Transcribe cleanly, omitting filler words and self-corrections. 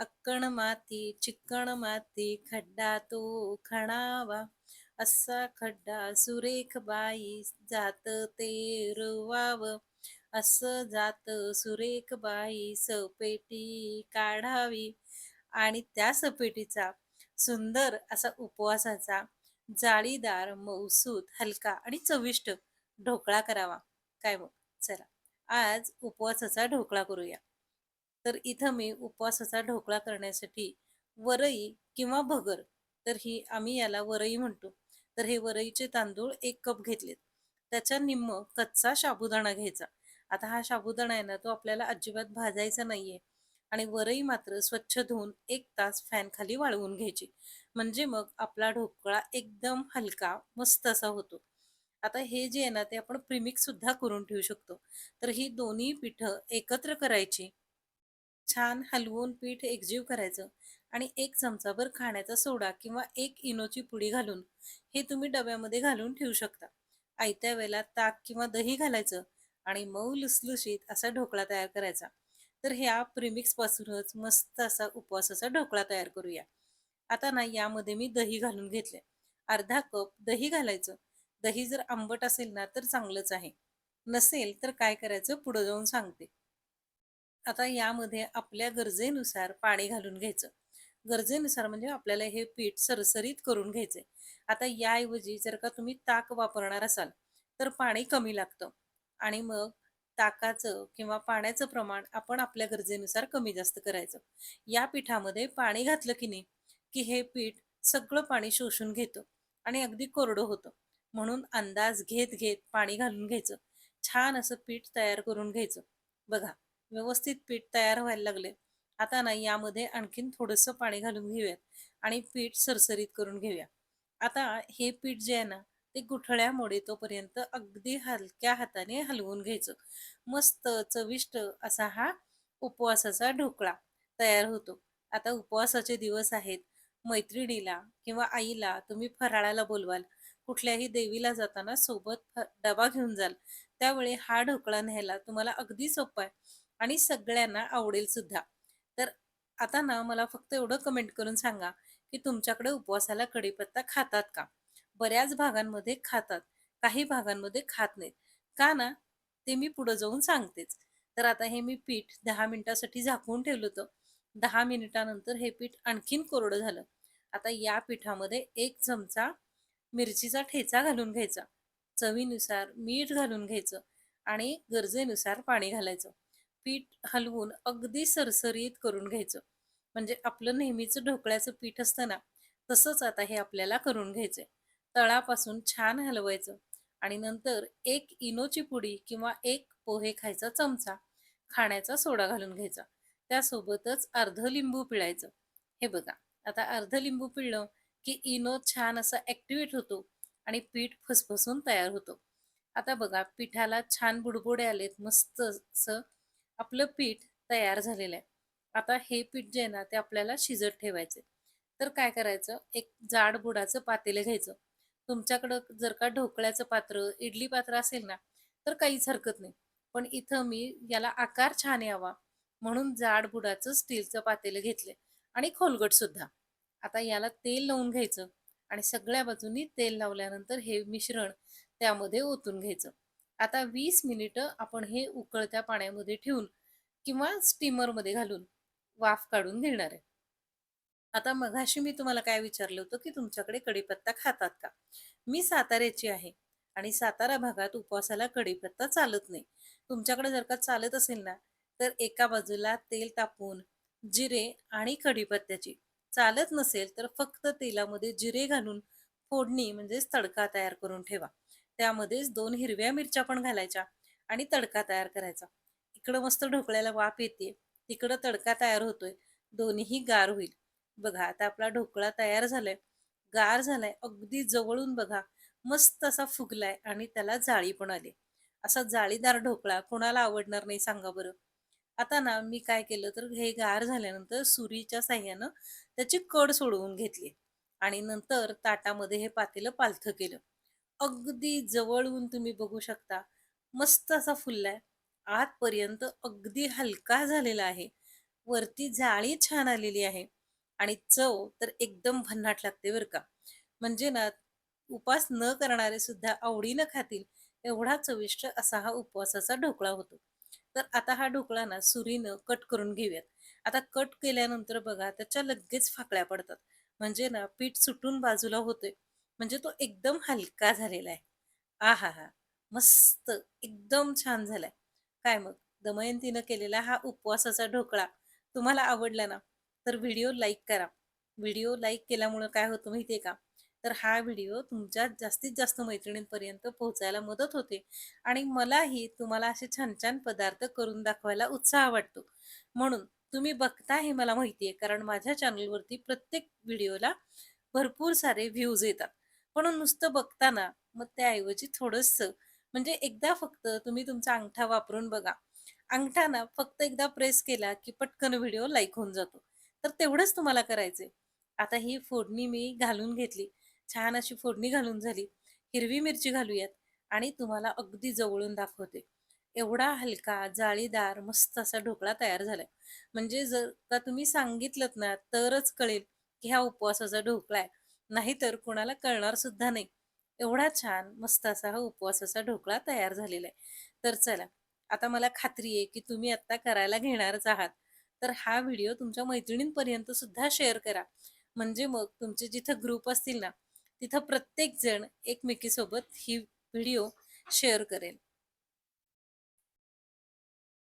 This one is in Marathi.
अक्कण माती चिक्कण माती खड्डा तो खणावा. असा खड्डा सुरेख बाई जात ते रुवाव. असं जात सुरेख बाई सपेटी काढावी. आणि त्या सपेटीचा सुंदर असा उपवासाचा जाळीदार मऊसूत हलका आणि चविष्ट ढोकळा करावा. काय मग, चला आज उपवासाचा ढोकळा करूया. तर इथं मी उपवासाचा ढोकळा करण्यासाठी वरई किंवा भगर, तर ही आम्ही याला वरई म्हणतो. तर हे वरईचे तांदूळ 1 कप घेतलेत. त्याच्या निम्म कच्चा साबुदाणा घ्यायचा. आता हा साबुदाणा आहे ना, तो आपल्याला अजिबात भाजायचा नाहीये. आणि वरई मात्र स्वच्छ धुवून 1 तास फॅन खाली वाळवून घ्यायची. म्हणजे मग आपला ढोकळा एकदम हलका मस्त असा होतो. आता हे जे आहे ना, ते आपण प्रीमिक्स सुद्धा करून ठेवू शकतो. तर ही दोन्ही पिठं एकत्र करायची. छान हलवून पीठ एकजीव करायचं आणि 1 चमचाभर खाण्याचा सोडा किंवा 1 इनोची पुडी घालून हे तुम्ही डब्यामध्ये घालून ठेवू शकता. आयत्या वेळेला ताक किंवा दही घालायचं आणि मऊ लुसलुशीत असा ढोकळा तयार करायचा. तर ह्या प्रीमिक्स पासूनच मस्त असा उपवासाचा ढोकळा तयार करूया. आता ना यामध्ये मी दही घालून घेतले. अर्धा 1 कप दही घालायचं. दही जर आंबट असेल ना तर चांगलंच आहे. नसेल तर काय करायचं पुढे जाऊन सांगते. आता यामध्ये आपल्या गरजेनुसार पाणी घालून घ्यायचं. गरजेनुसार म्हणजे आपल्याला हे पीठ सरसरीत करून घ्यायचंय. आता याऐवजी जर का तुम्ही ताक वापरणार असाल, तर पाणी कमी लागतं आणि मग ताकाचं किंवा पाण्याचं प्रमाण आपण आपल्या गरजेनुसार कमी जास्त करायचं. या पिठामध्ये पाणी घातलं की नाही, की हे पीठ सगळं पाणी शोषून घेतं आणि अगदी कोरडं होतं. म्हणून अंदाज घेत घेत पाणी घालून घ्यायचं. छान असं पीठ तयार करून घ्यायचं. बघा, व्यवस्थित पीठ तयार व्हायला लागले. आता ना यामध्ये आणखीन थोडंसं पाणी घालून घेऊयात आणि पीठ सरसरीत करून घेऊया. आता हे पीठ जे आहे ना, ते गुठळ्या मोडे तोपर्यंत अगदी हलक्या हाताने हलवून घ्यायचं. मस्त चविष्ट असा हा उपवासाचा ढोकळा तयार होतो. आता उपवासाचे दिवस आहेत. मैत्रिणीला किंवा आईला तुम्ही फराळाला बोलवाल. कुठल्याही देवीला जाताना सोबत डबा घेऊन जाल. त्यावेळी हा ढोकळा न्यायला तुम्हाला अगदी सोपा आहे आणि सगळ्यांना आवडेल सुद्धा. तर आता ना मला फक्त एवढं कमेंट करून सांगा, की तुमच्याकडे उपवासाला कढीपत्ता खातात का? बऱ्याच भागांमध्ये खातात, काही भागांमध्ये खात नाहीत. का ना? ते मी पुढे जाऊन सांगतेच. तर आता हे मी पीठ 10 मिनिटासाठी झाकून ठेवलं होतं. 10 मिनिटानंतर हे पीठ आणखीन कोरडं झालं. आता या पिठामध्ये 1 चमचा मिरचीचा ठेचा घालून घ्यायचा. चवीनुसार मीठ घालून घ्यायचं आणि गरजेनुसार पाणी घालायचं. पीठ हलवून अगदी सरसरीत करून घ्यायचं. म्हणजे आपलं नेहमीचं ढोकळ्याचं पीठ असतं ना, तसंच आता हे आपल्याला करून घ्यायचंय. तळापासून छान हलवायचं आणि नंतर 1 इनोची पुडी किंवा 1 पोहे खायचा चमचा खाण्याचा सोडा घालून घ्यायचा. त्यासोबतच अर्ध लिंबू पिळायचं. हे बघा, आता अर्ध लिंबू पिळलं की इनो छान असा ॲक्टिव्हेट होतो आणि पीठ फसफसून तयार होतो. आता बघा पिठाला छान बुडबुडे आलेत. मस्त असं आपलं पीठ तयार झालेलं आहे. आता हे पीठ जे आहे ना, ते आपल्याला शिजत ठेवायचे. तर काय करायचं, एक जाड बुडाचं पातेलं घ्यायचं. तुमच्याकडं जर का ढोकळ्याचं पात्र, इडली पात्र असेल ना, तर काहीच हरकत नाही. पण इथं मी याला आकार छान यावा म्हणून जाड बुडाचं स्टीलचं पातेलं घेतलंय आणि खोलगट सुद्धा. आता याला तेल लावून घ्यायचं आणि सगळ्या बाजूनी तेल लावल्यानंतर हे मिश्रण त्यामध्ये ओतून घ्यायचं. आता 20 मिनिटं आपण हे उकळत्या पाण्यामध्ये ठेवून किंवा स्टीमरमध्ये घालून वाफ काढून घेणार आहे. आता मघाशी मी तुम्हाला काय विचारलं होतं, की तुमच्याकडे कढीपत्ता खातात का? मी साताऱ्याची आहे आणि सातारा भागात उपवासाला कढीपत्ता चालत नाही. तुमच्याकडे जर का चालत असेल ना, तर एका बाजूला तेल तापवून जिरे आणि कढीपत्त्याची, चालत नसेल तर फक्त तेलामध्ये जिरे घालून फोडणी म्हणजेच तडका तयार करून ठेवा. त्यामध्येच 2 हिरव्या मिरच्या पण घालायच्या आणि तडका तयार करायचा. इकडं मस्त ढोकळ्याला वाफ येते, तिकडं तडका तयार होतोय. दोन्हीही गार होईल. बघा आता आपला ढोकळा तयार झालाय, गार झालाय, अगदी जवळून बघा मस्त असा फुगलाय आणि त्याला जाळी पण आली. असा जाळीदार ढोकळा कोणाला आवडणार नाही सांगा बरं. आता ना मी काय केलं तर हे गार झाल्यानंतर सुरीच्या साह्यानं त्याची कड सोडवून घेतली आणि नंतर ताटामध्ये हे पातेलं पालथं केलं. अगदी जवळून तुम्ही बघू शकता मस्त असा फुललाय. आतपर्यंत अगदी हलका झालेला आहे. वरती जाळी छान आलेली आहे आणि चव तर एकदम भन्नाट लागते बरं का. म्हणजे ना, उपास न करणारे सुद्धा आवडीनं खातील एवढा चविष्ट असा हा उपवासाचा ढोकळा होतो. तर आता हा ढोकळा ना सुरीनं कट करून घेऊयात. आता कट केल्यानंतर बघा त्याच्या लगेच फाकड्या पडतात. म्हणजे ना पीठ सुटून बाजूला होतोय. म्हणजे तो एकदम हलका झालेला आहे. आहाहा! मस्त एकदम छान झालाय. काय मग दमयंतीनं केलेला हा उपवासाचा ढोकळा तुम्हाला आवडला ना, तर व्हिडिओ लाईक करा. व्हिडिओ लाईक केल्यामुळं काय होतं माहिती आहे का? तर हा व्हिडिओ तुमच्या जास्तीत जास्त मैत्रिणींपर्यंत पोहोचायला मदत होते आणि मलाही तुम्हाला असे छान-छान पदार्थ करून दाखवायला उत्साह वाटतो. म्हणून तुम्ही बघता हे मला माहिती आहे, कारण माझ्या चॅनलवरती प्रत्येक व्हिडिओला भरपूर सारे व्ह्यूज येतात. म्हणून नुसतं बघता मग त्याऐवजी थोडंसं म्हणजे एकदा फक्त तुम्ही तुमचा अंगठा वापरून बघा. अंगठा फक्त एकदा प्रेस केला, की पटकन व्हिडिओ लाईक होऊन जातो. तर तेवढंच तुम्हाला करायचंय. आता ही फोडणी मी घालून घेतली. छान अशी फोडणी घालून झाली. हिरवी मिरची घालूयात आणि तुम्हाला अगदी जवळून दाखवते. एवढा हलका, जाळीदार, मस्त असा ढोकळा तयार झालाय. म्हणजे जर का तुम्ही सांगितलत ना, तरच कळेल, की हा उपवासाचा ढोकळा आहे. नाहीतर कोणाला कळणार सुद्धा नाही. एवढा छान, मस्त असा हा उपवासाचा ढोकळा तयार झालेला आहे. तर चला, आता मला खात्री आहे, की तुम्ही आत्ता करायला घेणारच आहात. तर हा व्हिडिओ तुमच्या मैत्रिणींपर्यंत सुद्धा शेअर करा. म्हणजे मग तुमचे जिथं ग्रुप असतील ना, तिथं प्रत्येक जण एकमेकीसोबत ही व्हिडिओ शेअर करेल.